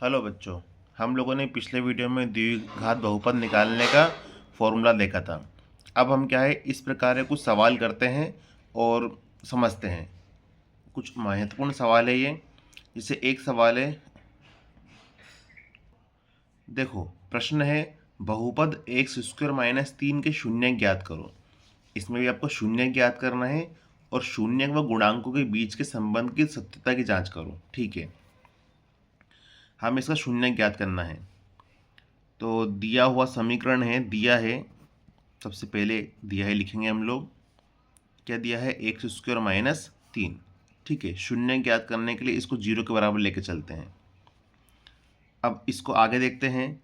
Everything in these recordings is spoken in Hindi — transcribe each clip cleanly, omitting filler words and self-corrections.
हेलो बच्चों, हम लोगों ने पिछले वीडियो में द्विघात बहुपद निकालने का फॉर्मूला देखा था। अब हम क्या है इस प्रकार के कुछ सवाल करते हैं और समझते हैं। कुछ महत्वपूर्ण सवाल है ये। जैसे एक सवाल है, देखो प्रश्न है बहुपद एक्स स्क्वायर माइनस 3 के शून्य ज्ञात करो। इसमें भी आपको शून्य ज्ञात करना है और शून्य व गुणांकों के बीच के संबंध की सत्यता की जाँच करो। ठीक है, हमें इसका शून्य ज्ञात करना है। तो दिया हुआ समीकरण है, दिया है, सबसे पहले दिया है लिखेंगे हम लोग। क्या दिया है? X square minus 3। ठीक है, शून्य ज्ञात करने के लिए इसको जीरो के बराबर लेके चलते हैं। अब इसको आगे देखते हैं।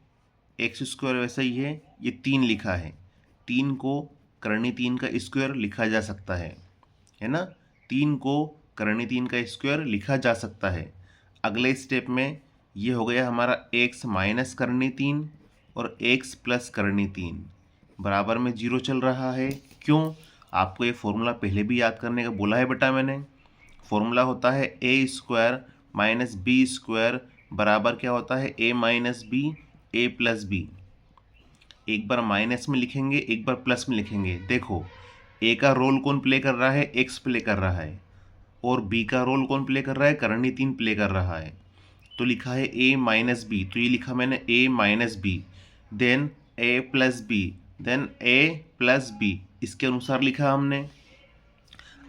एक्स स्क्वायर वैसा ही है, ये 3 लिखा है। 3 को करनी 3 का स्क्वायर लिखा जा सकता है ना। 3 को करनी 3 का स्क्वायर लिखा जा सकता है। अगले स्टेप में ये हो गया हमारा एक्स माइनस करनी 3 और एक्स प्लस करनी 3 बराबर में जीरो चल रहा है। क्यों? आपको ये फॉर्मूला पहले भी याद करने का बोला है बेटा मैंने। फॉर्मूला होता है ए स्क्वायर माइनस बी स्क्वायर बराबर क्या होता है? ए माइनस बी, ए प्लस बी। एक बार माइनस में लिखेंगे, एक बार प्लस में लिखेंगे। देखो ए का रोल कौन प्ले कर रहा है? एक्स प्ले कर रहा है। और बी का रोल कौन प्ले कर रहा है? करनी 3 प्ले कर रहा है। तो लिखा है ए माइनस बी, तो ये लिखा मैंने ए माइनस बी, देन ए प्लस बी, देन ए प्लस बी, इसके अनुसार लिखा हमने।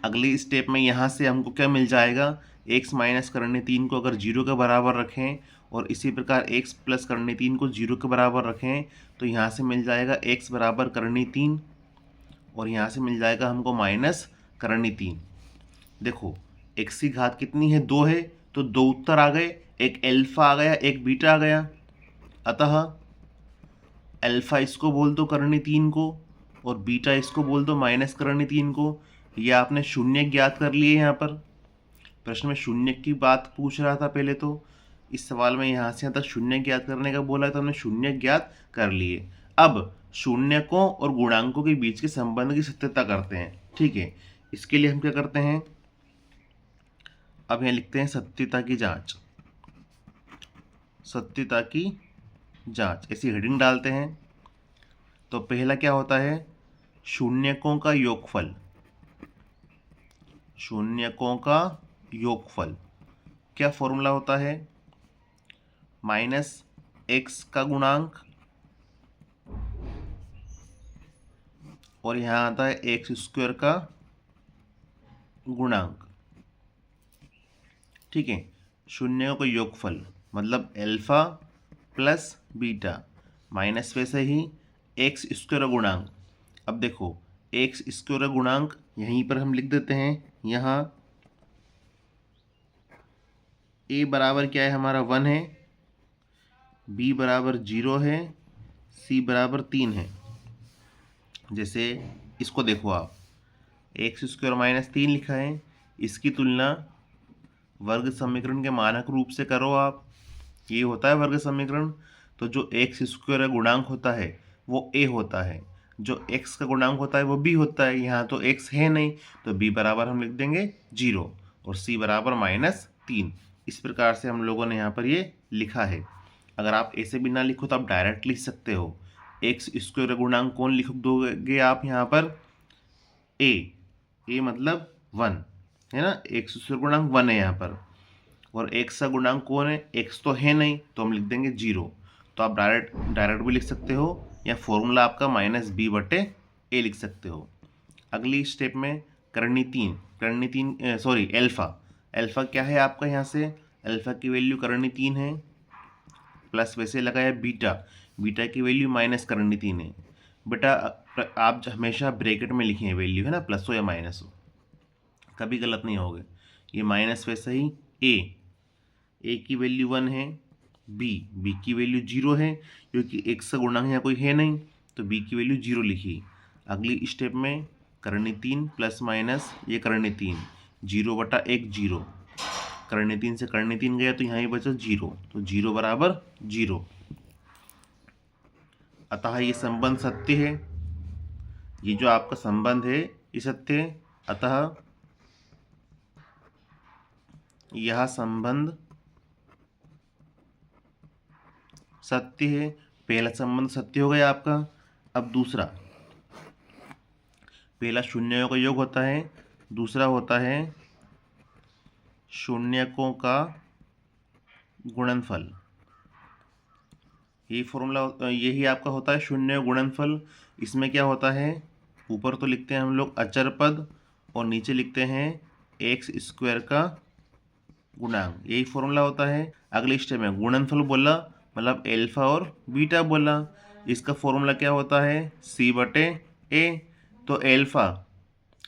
अगली स्टेप में यहाँ से हमको क्या मिल जाएगा? एक्स माइनस करनी 3 को अगर जीरो के बराबर रखें और इसी प्रकार एक्स प्लस करनी 3 को जीरो के बराबर रखें तो यहाँ से मिल जाएगा एक्स बराबर करनी 3 और यहाँ से मिल जाएगा हमको माइनस करनी 3। देखो एक्स की घात कितनी है? 2 है, तो 2 उत्तर आ गए। एक एल्फा आ गया, एक बीटा आ गया। अतः अल्फा इसको बोल दो करनी 3 को और बीटा इसको बोल दो माइनस करनी 3 को। ये आपने शून्य ज्ञात कर लिए। यहाँ पर प्रश्न में शून्य की बात पूछ रहा था पहले, तो इस सवाल में यहाँ से यहाँ तक शून्य ज्ञात करने का बोला है, तो हमने शून्य ज्ञात कर लिए। अब शून्यकों और गुणांकों के बीच के संबंध की सत्यता करते हैं। ठीक है, इसके लिए हम क्या करते हैं? अब यहाँ लिखते हैं सत्यता की जांच। सत्यता की जांच ऐसी हेडिंग डालते हैं। तो पहला क्या होता है? शून्यकों का योगफल। शून्यकों का योगफल क्या फॉर्मूला होता है? माइनस एक्स का गुणांक और यहाँ आता है एक्स स्क्वायर का गुणांक। ठीक है, शून्यों का योगफल मतलब अल्फा प्लस बीटा माइनस वैसे ही एक्स स्क्वायर गुणांक। अब देखो एक्स स्क्वायर गुणांक यहीं पर हम लिख देते हैं। यहाँ ए बराबर क्या है हमारा? 1 है, बी बराबर 0 है, सी बराबर 3 है। जैसे इसको देखो आप, एक्स स्क्वायर माइनस 3 लिखा है, इसकी तुलना वर्ग समीकरण के मानक रूप से करो आप। ये होता है वर्ग समीकरण। तो जो एक्स स्क्वायर गुणांक होता है वो ए होता है, जो एक्स का गुणांक होता है वो बी होता है। यहाँ तो एक्स है नहीं, तो बी बराबर हम लिख देंगे 0 और सी बराबर माइनस 3। इस प्रकार से हम लोगों ने यहाँ पर ये लिखा है। अगर आप ऐसे भी ना लिखो तो आप डायरेक्ट लिख सकते हो। एक्स स्क्वायर गुणांक कौन लिख दोगे आप यहाँ पर? ए मतलब 1 है ना। एक्स स्क्वायर गुणांक 1 है यहाँ पर और एक्स का गुणांक कौन है? एक्स तो है नहीं, तो हम लिख देंगे 0। तो आप डायरेक्ट भी लिख सकते हो या फॉर्मूला आपका माइनस बी बटे ए लिख सकते हो। अगली स्टेप में करनी 3 सॉरी अल्फा क्या है आपका? यहाँ से अल्फा की वैल्यू करनी 3 है, प्लस वैसे लगाया बीटा की वैल्यू माइनस करनी 3 है। बेटा आप हमेशा ब्रैकेट में लिखें वैल्यू, है ना, प्लस हो या माइनस हो, कभी गलत नहीं होगे। ये माइनस वैसे ही ए की वैल्यू 1 है, बी की वैल्यू 0 है, क्योंकि एक्स का गुणांक यहाँ कोई है नहीं, तो बी की वैल्यू 0 लिखी। अगली स्टेप में करनी 3 प्लस माइनस ये करनी 3, 0 बटा 1 0, करनी 3 से करनी 3 गया तो यहाँ ही बचा 0, तो 0 बराबर 0। अतः ये संबंध सत्य है। ये जो आपका संबंध है ये सत्य है। अतः यह संबंध सत्य है। पहला संबंध सत्य हो गया आपका। अब दूसरा, पहला शून्यों का योग होता है, दूसरा होता है शून्यकों का गुणनफल। यही फॉर्मूला, यही आपका होता है शून्य गुणनफल। इसमें क्या होता है, ऊपर तो लिखते हैं हम लोग अचर पद और नीचे लिखते हैं एक्स स्क्वायर का गुणांक, यही फॉर्मूला होता है। अगले स्टेप में गुणनफल बोला मतलब एल्फा और बीटा बोला। इसका फॉर्मूला क्या होता है, सी बटे ए। तो एल्फा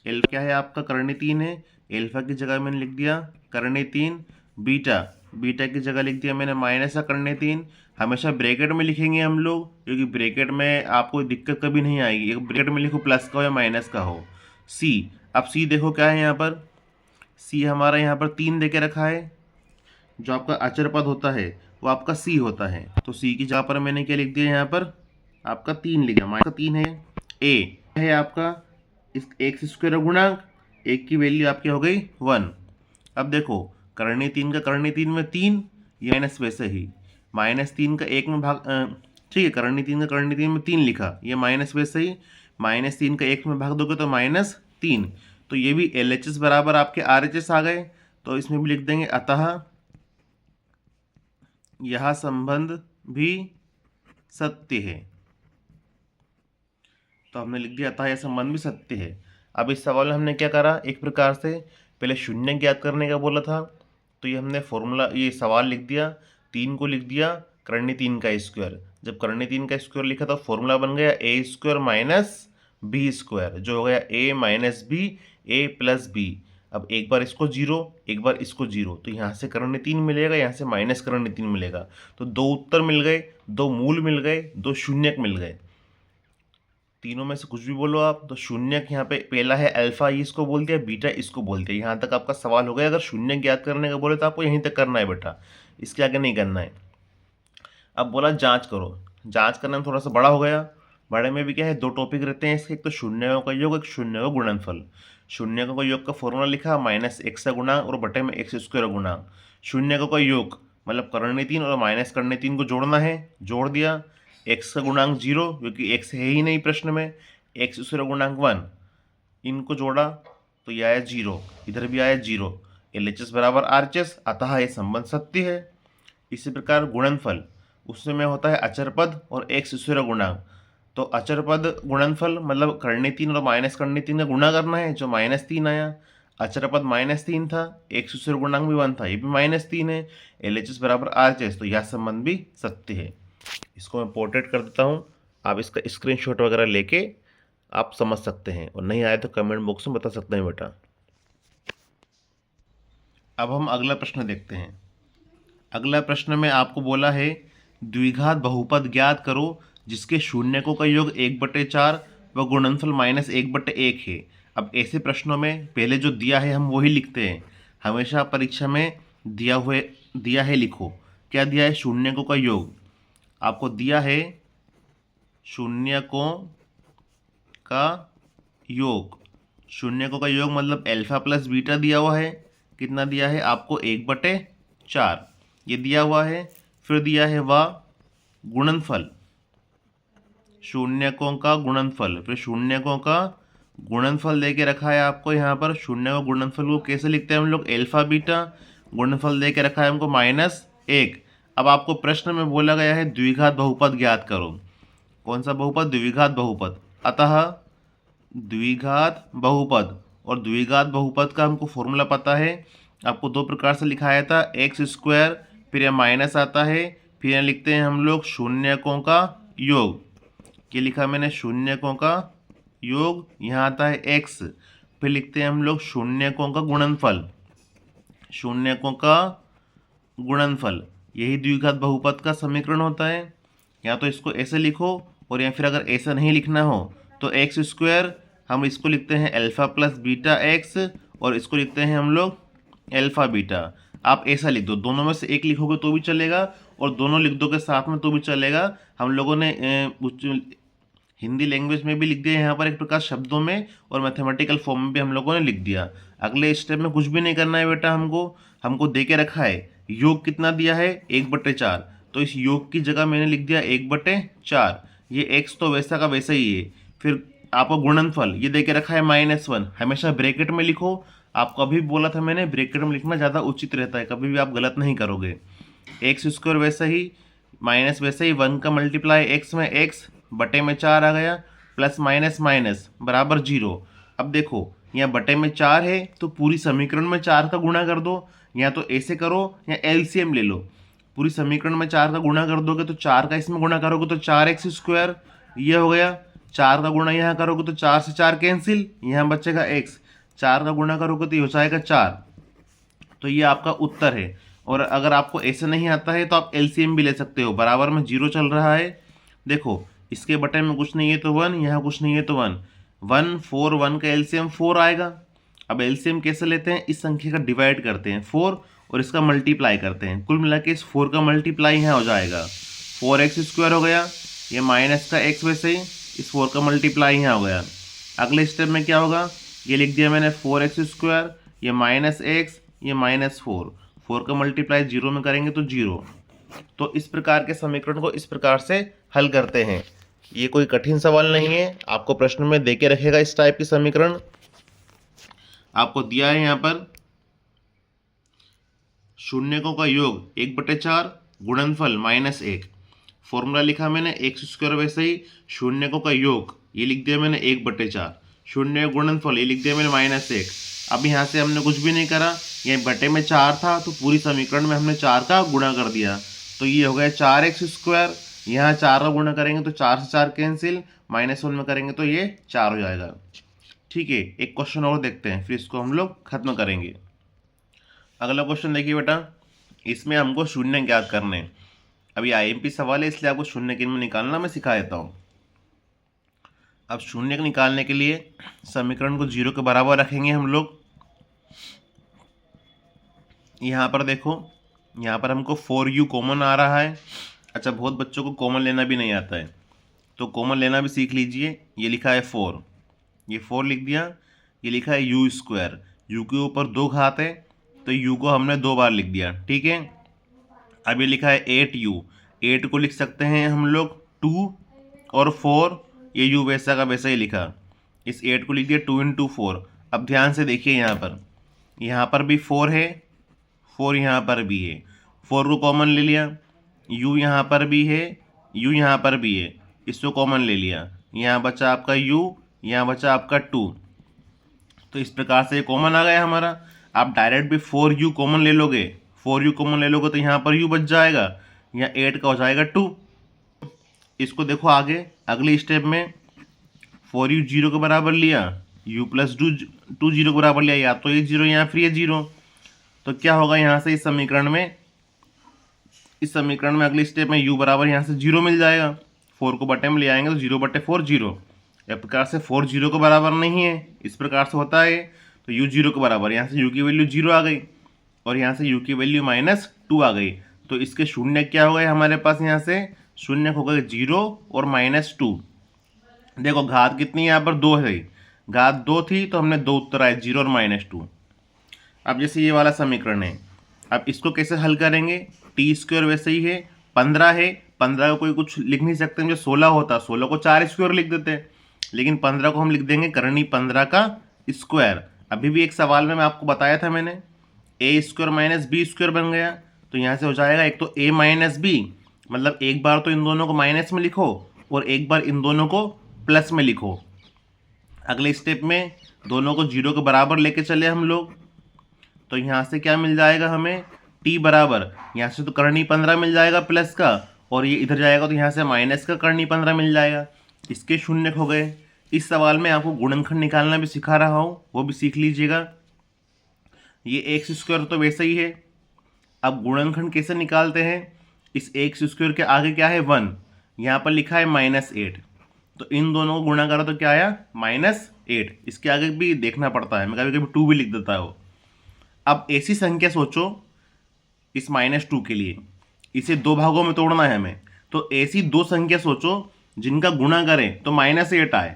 क्या है आपका, करनी 3 है। एल्फा की जगह मैंने लिख दिया करनी 3। बीटा की जगह लिख दिया मैंने माइनस का करनी 3। हमेशा ब्रैकेट में लिखेंगे हम लोग, क्योंकि ब्रैकेट में आपको दिक्कत कभी नहीं आएगी। एक ब्रैकेट में लिखो प्लस का हो या माइनस का हो। सी, अब सी देखो क्या है यहाँ पर, सी हमारा यहाँ पर 3 दे के रखा है। जो आपका अचर पद होता है वो आपका सी होता है। तो सी की जगह पर मैंने क्या लिख दिया यहाँ पर, आपका 3 लिख दिया, माइनस का 3 है। ए है आपका इस एक्स स्क्वायर गुणांक, एक की वैल्यू आपकी हो गई 1। अब देखो करनी 3 का करनी 3 में 3, ये माइनस वैसे ही -3 का 1 में भाग, ठीक है, करनी 3 का करनी 3 में 3 लिखा, ये माइनस वैसे ही -3 का 1 में भाग दोगे तो -3। तो ये भी LHS बराबर आपके RHS आ गए। तो इसमें भी लिख देंगे अतः यह संबंध भी सत्य है। तो हमने लिख दिया अतः यह संबंध भी सत्य है। अब इस सवाल में हमने क्या करा, एक प्रकार से पहले शून्य ज्ञात करने का बोला था, तो ये हमने फॉर्मूला, ये सवाल लिख दिया, 3 को लिख दिया करनी 3 का स्क्वायर। जब करनी 3 का स्क्वायर लिखा तो फॉर्मूला बन गया ए स्क्वायर माइनस बी स्क्वायर, जो हो गया ए माइनस बी ए प्लस बी। अब एक बार इसको 0, एक बार इसको 0, तो यहाँ से करनी 3 मिलेगा, यहाँ से माइनस करनी 3 मिलेगा। तो 2 उत्तर मिल गए, 2 मूल मिल गए, 2 शून्यक मिल गए। तीनों में से कुछ भी बोलो आप, तो शून्यक यहाँ पे पहला है अल्फा, ये इसको बोलते हैं, बीटा इसको बोलते हैं। यहाँ तक आपका सवाल हो गया। अगर शून्य ज्ञात करने का बोले तो आपको यहीं तक करना है बेटा, इसके आगे नहीं करना है। अब बोला जांच करो, जांच करना में थोड़ा सा बड़ा हो गया। बड़े में भी क्या है, 2 टॉपिक रहते हैं इसके, एक तो शून्यों का योग, एक शून्य का गुणनफल। शून्य का योग का फॉर्मूला लिखा -x का गुणांक और बटे में x स्क्वायर का गुणांक। शून्य का योग मतलब करनी 3 और माइनस करनी 3 को जोड़ना है, जोड़ दिया। x का गुणांक 0, क्योंकि x है ही नहीं प्रश्न में, x स्क्वायर गुणांक 1, इनको जोड़ा तो यह आया 0, इधर भी आया 0। LHS बराबर RHS, अतः यह संबंध सत्य है। इसी प्रकार गुणनफल, उसमें होता है अचर पद और x स्क्वायर गुणांक। तो अचर पद गुणनफल मतलब करनी 3 और माइनस करनी 3 का गुणा करना है, जो -3 आया। अचर पद -3 था, x स्क्वायर गुणांक भी 1 था, ये भी -3 है। LHS बराबर RHS, तो यह संबंध भी सत्य है। इसको मैं पोर्ट्रेट कर देता हूँ, आप इसका स्क्रीनशॉट वगैरह लेके आप समझ सकते हैं, और नहीं आए तो कमेंट बॉक्स में बता सकते हैं बेटा। अब हम अगला प्रश्न देखते हैं। अगला प्रश्न में आपको बोला है द्विघात बहुपद ज्ञात करो जिसके शून्यकों का योग 1/4 व गुणनफल -1/1 है। अब ऐसे प्रश्नों में पहले जो दिया है हम वही लिखते हैं। हमेशा परीक्षा में दिया है लिखो। क्या दिया है, शून्यकों का योग। आपको दिया है शून्यकों का योग, शून्यकों का योग मतलब अल्फा प्लस बीटा दिया हुआ है। कितना दिया है आपको, 1/4 ये दिया हुआ है। फिर दिया है वह गुणनफल, शून्यकों का गुणनफल। फिर शून्यकों का गुणनफल दे के रखा है आपको यहाँ पर। शून्य का गुणनफल को कैसे लिखते हैं हम लोग, अल्फा बीटा। गुणनफल दे के रखा है हमको -1। अब आपको प्रश्न में बोला गया है द्विघात बहुपद ज्ञात करो। कौन सा बहुपद, द्विघात बहुपद। अतः द्विघात बहुपद, और द्विघात बहुपद का हमको फॉर्मूला पता है। आपको 2 प्रकार से लिखाया था, एक्स स्क्वायर, फिर यह माइनस आता है, फिर यहाँ लिखते हैं हम लोग शून्यकों का योग। क्या लिखा मैंने, शून्यकों का योग, यहाँ आता है एक्स, फिर लिखते हैं हम लोग शून्यकों का गुणनफल, शून्यकों का गुणनफल। यही द्विघात बहुपद का समीकरण होता है। या तो इसको ऐसे लिखो, और या फिर अगर ऐसा नहीं लिखना हो तो एक्स स्क्वायर, हम इसको लिखते हैं अल्फा प्लस बीटा एक्स, और इसको लिखते हैं हम लोग अल्फा बीटा। आप ऐसा लिख दो, दोनों में से एक लिखोगे तो भी चलेगा, और दोनों लिख दोगे साथ में तो भी चलेगा। हम लोगों ने हिंदी लैंग्वेज में भी लिख दिया यहाँ पर एक प्रकार शब्दों में, और मैथमेटिकल फॉर्म में भी हम लोगों ने लिख दिया। अगले स्टेप में कुछ भी नहीं करना है बेटा, हमको दे के रखा है योग कितना दिया है, 1/4। तो इस योग की जगह मैंने लिख दिया 1/4। ये x तो वैसा का वैसा ही है। फिर आपको गुणनफल ये दे के रखा है -1, हमेशा ब्रैकेट में लिखो। आपको अभी बोला था मैंने, ब्रैकेट में लिखना ज़्यादा उचित रहता है, कभी भी आप गलत नहीं करोगे। x² वैसा ही माइनस वैसे ही 1 का मल्टीप्लाई x में x बटे में 4 आ गया, प्लस माइनस माइनस बराबर 0। अब देखो यहाँ बटे में 4 है तो पूरी समीकरण में 4 का गुणा कर दो, या तो ऐसे करो या एलसीएम ले लो। पूरी समीकरण में 4 का गुणा कर दोगे तो 4 का इसमें गुणा करोगे तो 4x², ये हो गया। 4 का गुणा यहाँ करोगे तो 4 से 4 कैंसिल, यहाँ बचेगा x। 4 का गुणा करोगे तो ये हो जाएगा 4। तो ये आपका उत्तर है। और अगर आपको ऐसे नहीं आता है तो आप एलसीएम भी ले सकते हो। बराबर में 0 चल रहा है, देखो इसके बटे में कुछ नहीं है तो 1, यहाँ कुछ नहीं है तो 1। 1 4 1 का एलसीएम 4 आएगा। अब एलसीएम कैसे लेते हैं, इस संख्या का डिवाइड करते हैं 4 और इसका मल्टीप्लाई करते हैं। कुल मिला के इस 4 का मल्टीप्लाई यहाँ हो जाएगा, 4x² हो गया। ये माइनस का x वैसे ही इस 4 का मल्टीप्लाई यहाँ हो गया। अगले स्टेप में क्या होगा, ये लिख दिया मैंने 4x², ये -x, ये -4। 4 का मल्टीप्लाई 0 में करेंगे तो 0। तो इस प्रकार के समीकरण को इस प्रकार से हल करते हैं। ये कोई कठिन सवाल नहीं है, आपको प्रश्न में देके रखेगा इस टाइप की समीकरण। आपको दिया है यहाँ पर शून्यकों का योग 1/4, गुणनफल -1। फॉर्मूला लिखा मैंने x² वैसे ही शून्यकों का योग ये लिख दिया मैंने 1/4, शून्य गुणनफल ये लिख दिया मैंने -1। अब यहाँ से हमने कुछ भी नहीं करा, ये बटे में 4 था तो पूरी समीकरण में हमने 4 का गुणा कर दिया, तो ये हो गया 4x²। यहाँ 4 का गुणा करेंगे तो 4 से 4 कैंसिल, -1 में करेंगे तो ये 4 हो जाएगा। ठीक है, एक क्वेश्चन और देखते हैं, फिर इसको हम लोग खत्म करेंगे। अगला क्वेश्चन देखिए बेटा, इसमें हमको शून्य ज्ञात करने हैं। अभी आईएमपी सवाल है इसलिए आपको शून्य किन में निकालना मैं सिखा देता हूँ। अब शून्य को निकालने के लिए समीकरण को 0 के बराबर रखेंगे हम लोग। यहाँ पर देखो, यहाँ पर हमको 4u कॉमन आ रहा है। अच्छा, बहुत बच्चों को कॉमन लेना भी नहीं आता है, तो कॉमन लेना भी सीख लीजिए। ये लिखा है 4, ये 4 लिख दिया। ये लिखा है u², u के ऊपर 2 घात है तो u को हमने 2 बार लिख दिया। ठीक है, अब ये लिखा है 8u, 8 को लिख सकते हैं हम लोग 2 और 4, ये u वैसा का वैसा ही लिखा। इस 8 को लिख दिया 2 × 4। अब ध्यान से देखिए, यहाँ पर भी 4 है, 4 यहाँ पर भी है, 4 को कॉमन ले लिया। u यहाँ पर भी है, u यहाँ पर भी है, इसको कॉमन ले लिया। यहाँ बचा आपका u, यहाँ बचा आपका 2। तो इस प्रकार से ये कॉमन आ गया हमारा। आप डायरेक्ट भी 4u कॉमन ले लोगे, 4u कॉमन ले लोगे तो यहाँ पर u बच जाएगा, यहाँ 8 का हो जाएगा 2। इसको देखो आगे अगले स्टेप में 4u 0 के बराबर लिया, u + 2 0 के बराबर लिया, या तो ये 0 यहाँ फिर ये 0। तो क्या होगा यहाँ से इस समीकरण में अगले स्टेप में u बराबर यहाँ से 0 मिल जाएगा। 4 को बटे में ले आएंगे तो 0/4 0। इस प्रकार से 4 0 के बराबर नहीं है, इस प्रकार से होता है। तो u 0 के बराबर, यहाँ से u की वैल्यू 0 आ गई और यहाँ से u की वैल्यू -2 आ गई। तो इसके शून्य क्या हो गए हमारे पास, यहाँ से शून्य हो गए 0 और -2। देखो घात कितनी यहाँ पर 2 है, घात 2 थी तो हमने 2 उत्तर आए, 0 और -2। अब जैसे ये वाला समीकरण है, अब इसको कैसे हल करेंगे, t² वैसे ही है, 15 है, 15 को कोई कुछ लिख नहीं सकते, जो 16 होता 16 को 4² लिख देते, लेकिन 15 को हम लिख देंगे करनी 15 का स्क्वायर। अभी भी एक सवाल में मैं आपको बताया था मैंने, a² - b² बन गया। तो यहाँ से हो जाएगा, एक तो a - b, मतलब एक बार तो इन दोनों को माइनस में लिखो और एक बार इन दोनों को प्लस में लिखो। अगले स्टेप में दोनों को 0 के बराबर लेके चले हम लोग, तो यहाँ से क्या मिल जाएगा हमें, t बराबर, यहाँ से तो करनी 15 मिल जाएगा प्लस का, और ये इधर जाएगा तो यहाँ से माइनस का करनी 15 मिल जाएगा। इसके शून्य हो गए। इस सवाल में आपको गुणनखंड निकालना भी सिखा रहा हूँ, वो भी सीख लीजिएगा। ये x² तो वैसा ही है। अब गुणनखंड कैसे निकालते हैं, इस x² के आगे क्या है 1, यहाँ पर लिखा है -8, तो इन दोनों को गुणा करो तो क्या आया -8। इसके आगे भी देखना पड़ता है, मैं कभी कभी 2 भी लिख देता हूँ। अब ऐसी संख्या सोचो, इस -2 के लिए इसे 2 भागों में तोड़ना है हमें, तो ऐसी 2 संख्या सोचो जिनका गुणा करें तो -8 आए,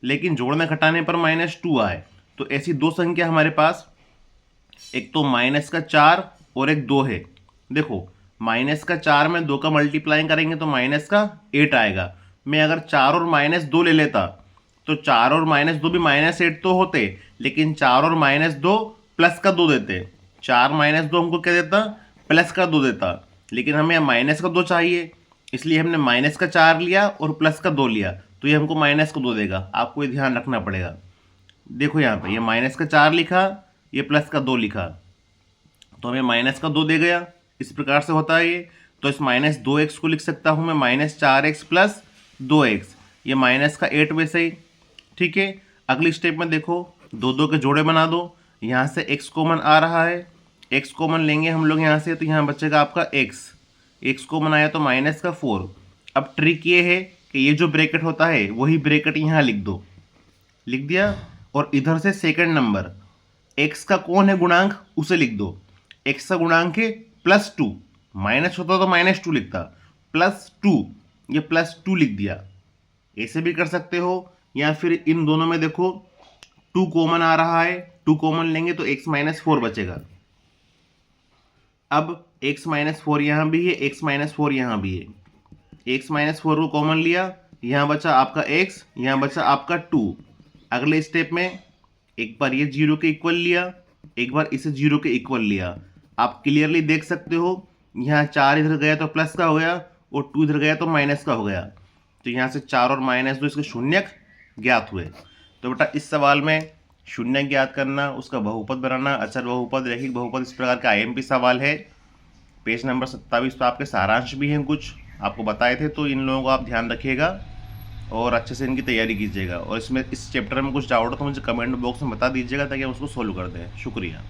लेकिन जोड़ने घटाने पर -2 आए। तो ऐसी 2 संख्या हमारे पास, एक तो -4 और एक 2 है। देखो माइनस का 4 में 2 का मल्टीप्लाई करेंगे तो माइनस का 8 आएगा। मैं अगर 4 और -2 ले लेता तो 4 और -2 भी -8 तो होते, लेकिन 4 और -2 प्लस का 2 देते। 4 -2 हमको क्या देता? प्लस का 2 देता, लेकिन हमें यहाँ माइनस का 2 चाहिए, इसलिए हमने माइनस का 4 लिया और प्लस का 2 लिया, तो ये हमको माइनस का 2 देगा। आपको ये ध्यान रखना पड़ेगा। देखो यहाँ पे ये माइनस का 4 लिखा, ये प्लस का 2 लिखा, तो हमें माइनस का 2 दे गया। इस प्रकार से होता है ये। तो इस -2x को लिख सकता हूँ मैं -4x प्लस 2x, ये माइनस का 8 वैसे ही। ठीक है, अगली स्टेप में देखो, 2 के जोड़े बना दो। यहाँ से x कॉमन आ रहा है, x कॉमन लेंगे हम लोग यहाँ से, तो यहाँ बचेगा आपका x कॉमन आया तो माइनस का 4। अब ट्रिक ये है कि ये जो ब्रैकेट होता है वही ब्रैकेट यहाँ लिख दो, लिख दिया। और इधर से सेकंड नंबर x का कौन है गुणांक, उसे लिख दो। x का गुणांक है +2, माइनस होता तो -2 लिखता, +2, ये +2 लिख दिया। ऐसे भी कर सकते हो, या फिर इन दोनों में देखो 2 कॉमन आ रहा है, 2 कॉमन लेंगे तो x -4 बचेगा। अब x -4 यहाँ भी है, x -4 यहाँ भी है। x -4 को कॉमन लिया, यहाँ बचा आपका x, यहाँ बचा आपका 2। अगले स्टेप में एक बार ये 0 के इक्वल लिया, एक बार इसे 0 के इक्वल लिया। आप क्लियरली देख सकते हो, यहाँ 4 इधर गया तो प्लस का हो गया और 2 इधर गया तो माइनस का हो गया। तो यहाँ से 4 और -2 इसके शून्यक ज्ञात हुए। तो बेटा इस सवाल में शून्य ज्ञात करना, उसका बहुपद बनाना, अचर बहुपद, रैखिक बहुपद, इस प्रकार का IMP सवाल है। पेज नंबर 27 पर आपके सारांश भी हैं, कुछ आपको बताए थे, तो इन लोगों को आप ध्यान रखिएगा और अच्छे से इनकी तैयारी कीजिएगा। और इसमें इस चैप्टर में कुछ डाउट हो तो मुझे कमेंट बॉक्स में बता दीजिएगा ताकि हम उसको सोल्व कर दें। शुक्रिया।